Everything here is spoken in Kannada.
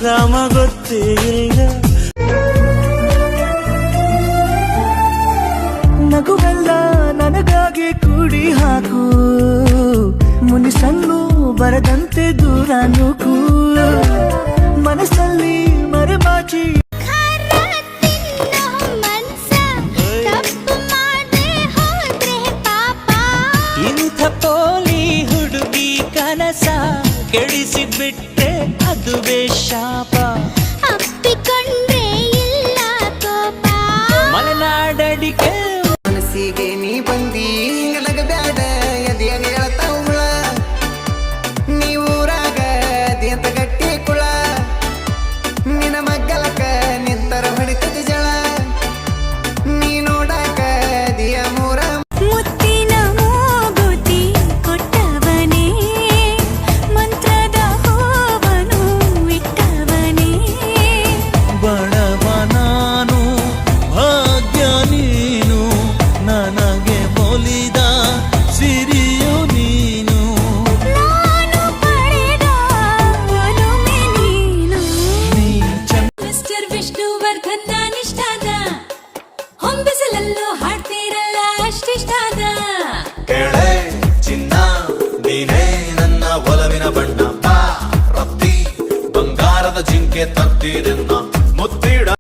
ರಾಮ ಗೊತ್ತೇ ಇಲ್ಲ. ನಗುವೆಲ್ಲ ನನಗಾಗಿ ಕೂಡಿ ಹಾಕು, ಮುನಿಸನ್ನು ಬರದಂತೆ ದೂರ ನೂಕು, ಮನಸ್ಸಲ್ಲಿ ಮರೆಮಾಚಿ ಇಂಥ ಪೋಲಿ ಹುಡುಗಿ ಕನಸ ಕೆಡಿಸಿ